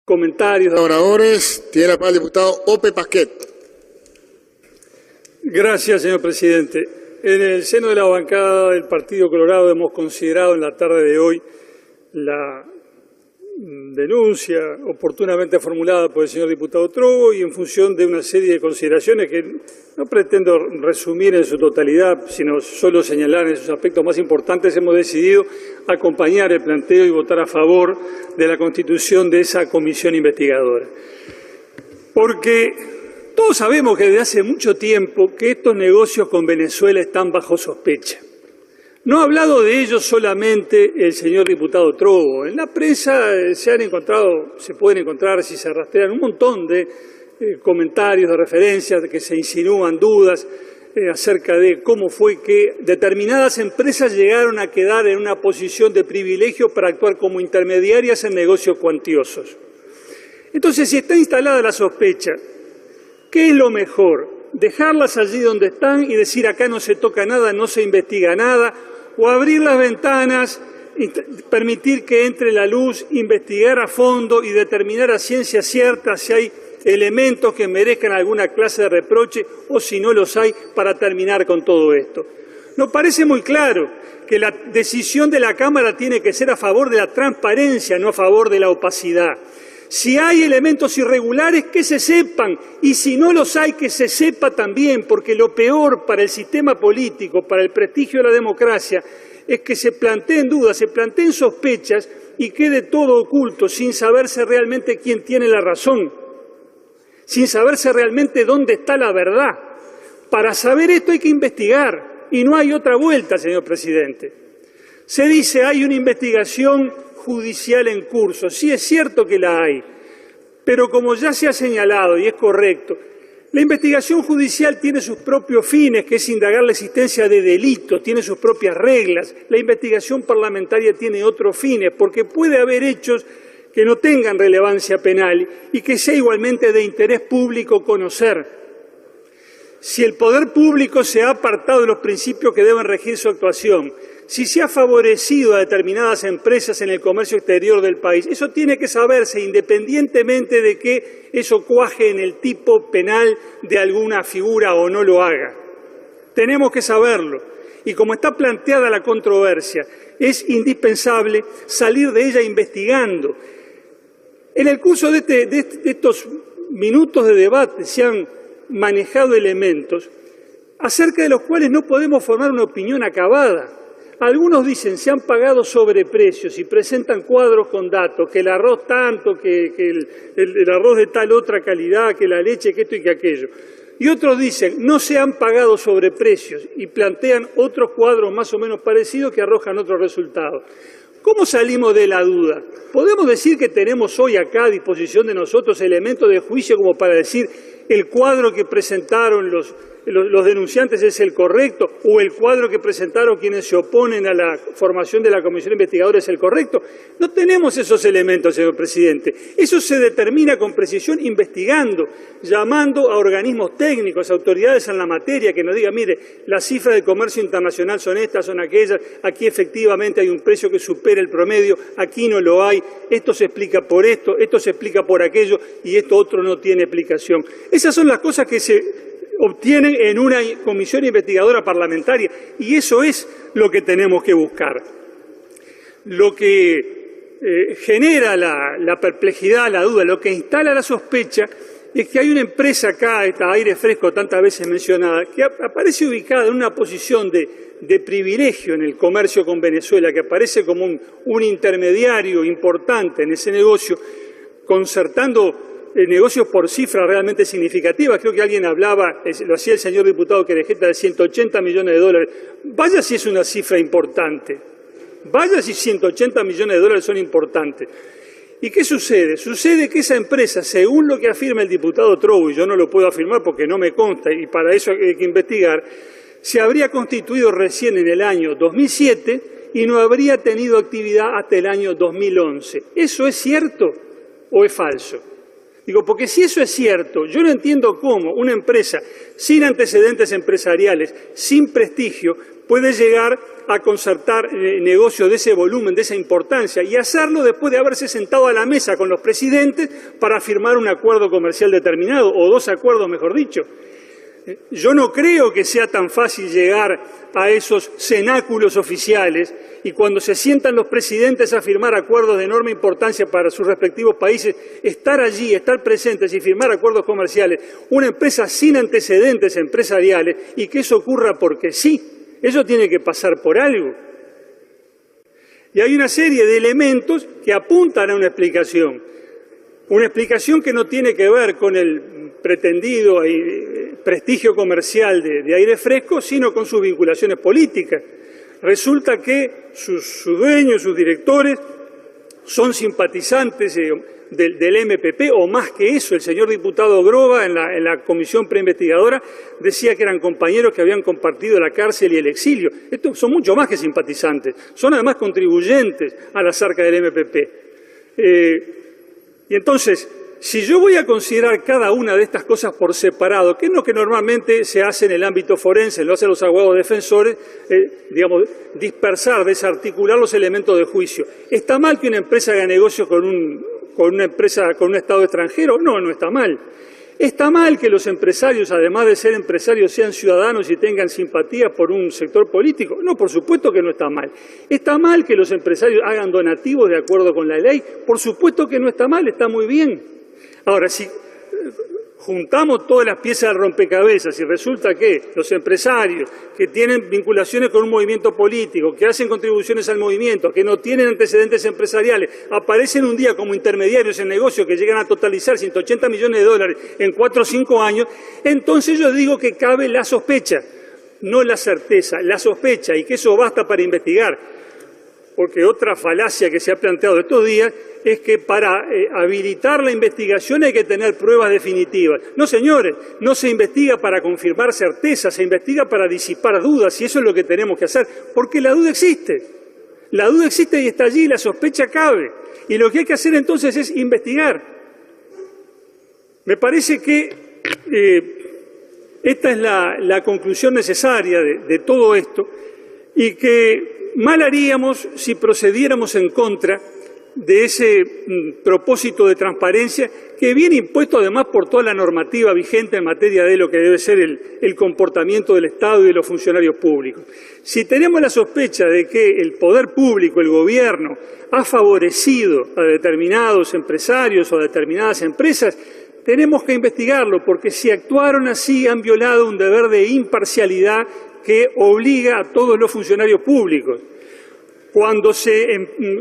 comentarios. Oradores, tiene la palabra el diputado Ope Pasquet. Gracias, señor presidente. En el seno de la bancada del Partido Colorado hemos considerado en la tarde de hoy la denuncia oportunamente formulada por el señor diputado Trovo y en función de una serie de consideraciones que no pretendo resumir en su totalidad, sino solo señalar en sus aspectos más importantes, hemos decidido acompañar el planteo y votar a favor de la constitución de esa comisión investigadora. Porque todos sabemos que desde hace mucho tiempo que estos negocios con Venezuela están bajo sospecha. No ha hablado de ello solamente el señor diputado Trovo. En la prensa se pueden encontrar, si se rastrean, un montón de comentarios, de referencias, de que se insinúan dudas acerca de cómo fue que determinadas empresas llegaron a quedar en una posición de privilegio para actuar como intermediarias en negocios cuantiosos. Entonces, si está instalada la sospecha, ¿qué es lo mejor? ¿Dejarlas allí donde están y decir acá no se toca nada, no se investiga nada? ¿O abrir las ventanas, permitir que entre la luz, investigar a fondo y determinar a ciencia cierta si hay elementos que merezcan alguna clase de reproche o si no los hay para terminar con todo esto? Nos parece muy claro que la decisión de la Cámara tiene que ser a favor de la transparencia, no a favor de la opacidad. Si hay elementos irregulares, que se sepan, y si no los hay, que se sepa también, porque lo peor para el sistema político, para el prestigio de la democracia, es que se planteen dudas, se planteen sospechas y quede todo oculto, sin saberse realmente quién tiene la razón, sin saberse realmente dónde está la verdad. Para saber esto hay que investigar, y no hay otra vuelta, señor presidente. Se dice hay una investigación judicial en curso. Sí, es cierto que la hay, pero como ya se ha señalado, y es correcto, la investigación judicial tiene sus propios fines, que es indagar la existencia de delitos, tiene sus propias reglas. La investigación parlamentaria tiene otros fines, porque puede haber hechos que no tengan relevancia penal y que sea igualmente de interés público conocer. Si el poder público se ha apartado de los principios que deben regir su actuación, si se ha favorecido a determinadas empresas en el comercio exterior del país, eso tiene que saberse independientemente de que eso cuaje en el tipo penal de alguna figura o no lo haga. Tenemos que saberlo. Y como está planteada la controversia, es indispensable salir de ella investigando. En el curso de estos minutos de debate se han manejado elementos acerca de los cuales no podemos formar una opinión acabada. Algunos dicen se han pagado sobreprecios y presentan cuadros con datos, que el arroz tanto, que el arroz de tal otra calidad, que la leche, que esto y que aquello. Y otros dicen no se han pagado sobreprecios y plantean otros cuadros más o menos parecidos que arrojan otros resultados. ¿Cómo salimos de la duda? ¿Podemos decir que tenemos hoy acá a disposición de nosotros elementos de juicio como para decir el cuadro que presentaron los denunciantes es el correcto o el cuadro que presentaron quienes se oponen a la formación de la comisión investigadora es el correcto? No tenemos esos elementos, señor presidente. Eso se determina con precisión investigando, llamando a organismos técnicos, a autoridades en la materia que nos digan, mire, las cifras de comercio internacional son estas, son aquellas, aquí efectivamente hay un precio que supera el promedio, aquí no lo hay, esto se explica por esto se explica por aquello y esto otro no tiene explicación. Esas son las cosas que se obtienen en una comisión investigadora parlamentaria y eso es lo que tenemos que buscar. Lo que genera la perplejidad, la duda, lo que instala la sospecha es que hay una empresa acá, esta Aire Fresco tantas veces mencionada, que aparece ubicada en una posición de privilegio en el comercio con Venezuela, que aparece como un intermediario importante en ese negocio, concertando negocios por cifras realmente significativas. Creo que alguien hablaba, lo hacía el señor diputado Querejeta, de 180 millones de dólares. Vaya si es una cifra importante. Vaya si 180 millones de dólares son importantes. ¿Y qué sucede? Sucede que esa empresa, según lo que afirma el diputado Trovo, y yo no lo puedo afirmar porque no me consta y para eso hay que investigar, se habría constituido recién en el año 2007 y no habría tenido actividad hasta el año 2011. ¿Eso es cierto o es falso? Digo, porque si eso es cierto, yo no entiendo cómo una empresa sin antecedentes empresariales, sin prestigio, puede llegar a concertar negocios de ese volumen, de esa importancia, y hacerlo después de haberse sentado a la mesa con los presidentes para firmar un acuerdo comercial determinado, o 2 acuerdos, mejor dicho. Yo no creo que sea tan fácil llegar a esos cenáculos oficiales y cuando se sientan los presidentes a firmar acuerdos de enorme importancia para sus respectivos países, estar allí, estar presentes y firmar acuerdos comerciales, una empresa sin antecedentes empresariales y que eso ocurra porque sí, eso tiene que pasar por algo. Y hay una serie de elementos que apuntan a una explicación que no tiene que ver con el pretendido prestigio comercial de Aire Fresco, sino con sus vinculaciones políticas. Resulta que sus dueños, sus directores, son simpatizantes del MPP, o más que eso. El señor diputado Groba, en la comisión preinvestigadora, decía que eran compañeros que habían compartido la cárcel y el exilio. Estos son mucho más que simpatizantes, son además contribuyentes a las arcas del MPP. Y entonces, si yo voy a considerar cada una de estas cosas por separado, que es lo que normalmente se hace en el ámbito forense, lo hacen los abogados defensores, digamos, dispersar, desarticular los elementos de juicio. ¿Está mal que una empresa haga negocios con un Estado extranjero? No, no está mal. ¿Está mal que los empresarios, además de ser empresarios, sean ciudadanos y tengan simpatía por un sector político? No, por supuesto que no está mal. ¿Está mal que los empresarios hagan donativos de acuerdo con la ley? Por supuesto que no está mal, está muy bien. Ahora, si juntamos todas las piezas del rompecabezas y resulta que los empresarios que tienen vinculaciones con un movimiento político, que hacen contribuciones al movimiento, que no tienen antecedentes empresariales, aparecen un día como intermediarios en negocios que llegan a totalizar 180 millones de dólares en 4 o 5 años, entonces yo digo que cabe la sospecha, no la certeza, la sospecha, y que eso basta para investigar. Porque otra falacia que se ha planteado estos días es que para habilitar la investigación hay que tener pruebas definitivas. No, señores, no se investiga para confirmar certezas, se investiga para disipar dudas, y eso es lo que tenemos que hacer, porque la duda existe. La duda existe y está allí, la sospecha cabe. Y lo que hay que hacer entonces es investigar. Me parece que esta es la conclusión necesaria de todo esto, y que mal haríamos si procediéramos en contra de ese propósito de transparencia que viene impuesto además por toda la normativa vigente en materia de lo que debe ser el comportamiento del Estado y de los funcionarios públicos. Si tenemos la sospecha de que el poder público, el gobierno, ha favorecido a determinados empresarios o a determinadas empresas, tenemos que investigarlo, porque si actuaron así han violado un deber de imparcialidad que obliga a todos los funcionarios públicos. Cuando se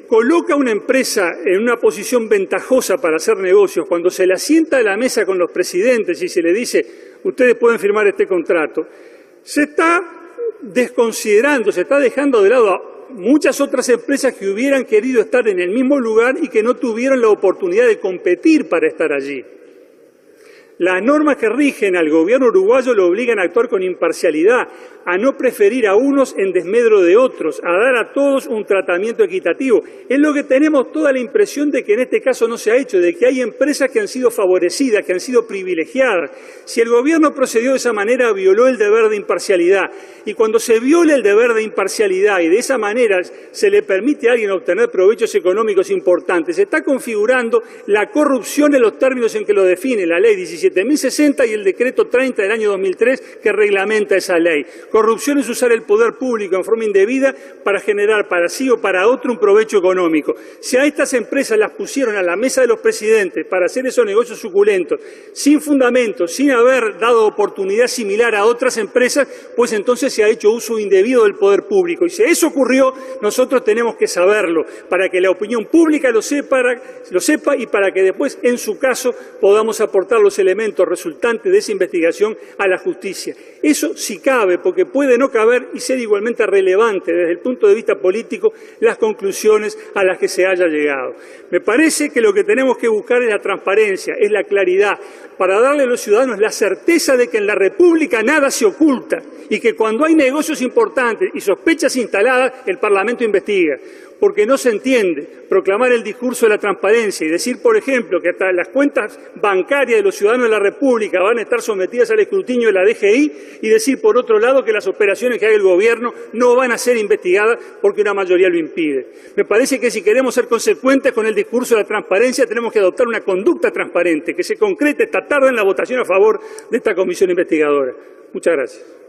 coloca una empresa en una posición ventajosa para hacer negocios, cuando se la sienta a la mesa con los presidentes y se le dice, ustedes pueden firmar este contrato, se está desconsiderando, se está dejando de lado a muchas otras empresas que hubieran querido estar en el mismo lugar y que no tuvieron la oportunidad de competir para estar allí. Las normas que rigen al gobierno uruguayo lo obligan a actuar con imparcialidad, a no preferir a unos en desmedro de otros, a dar a todos un tratamiento equitativo. Es lo que tenemos toda la impresión de que en este caso no se ha hecho, de que hay empresas que han sido favorecidas, que han sido privilegiadas. Si el gobierno procedió de esa manera, violó el deber de imparcialidad. Y cuando se viola el deber de imparcialidad y de esa manera se le permite a alguien obtener provechos económicos importantes, se está configurando la corrupción en los términos en que lo define la ley 17.060 y el decreto 30 del año 2003 que reglamenta esa ley. Corrupción es usar el poder público en forma indebida para generar para sí o para otro un provecho económico. Si a estas empresas las pusieron a la mesa de los presidentes para hacer esos negocios suculentos, sin fundamento, sin haber dado oportunidad similar a otras empresas, pues entonces se ha hecho uso indebido del poder público. Y si eso ocurrió, nosotros tenemos que saberlo, para que la opinión pública lo sepa y para que después, en su caso, podamos aportar los elementos resultantes de esa investigación a la justicia. Eso sí cabe, porque puede no caber y ser igualmente relevante desde el punto de vista político las conclusiones a las que se haya llegado. Me parece que lo que tenemos que buscar es la transparencia, es la claridad, para darle a los ciudadanos la certeza de que en la República nada se oculta y que cuando hay negocios importantes y sospechas instaladas, el Parlamento investiga. porque no se entiende proclamar el discurso de la transparencia y decir, por ejemplo, que hasta las cuentas bancarias de los ciudadanos de la República van a estar sometidas al escrutinio de la DGI y decir, por otro lado, que las operaciones que haga el gobierno no van a ser investigadas porque una mayoría lo impide. Me parece que si queremos ser consecuentes con el discurso de la transparencia tenemos que adoptar una conducta transparente que se concrete esta tarde en la votación a favor de esta comisión investigadora. Muchas gracias.